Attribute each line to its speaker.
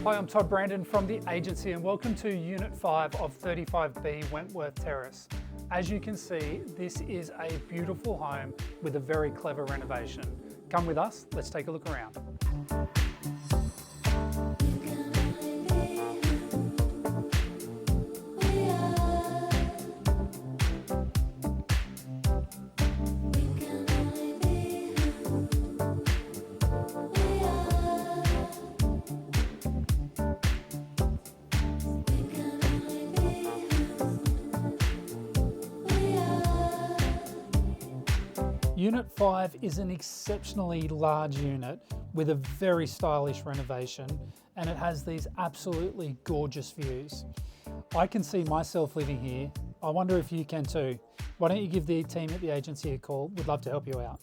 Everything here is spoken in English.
Speaker 1: Hi, I'm Todd Brandon from the agency and welcome to Unit 5 of 35B Wentworth Terrace. As you can see, this is a beautiful home with a very clever renovation. Come with us, let's take a look around. Unit 5 is an exceptionally large unit with a very stylish renovation, and it has these absolutely gorgeous views. I can see myself living here. I wonder if you can too. Why don't you give the team at the agency a call? We'd love to help you out.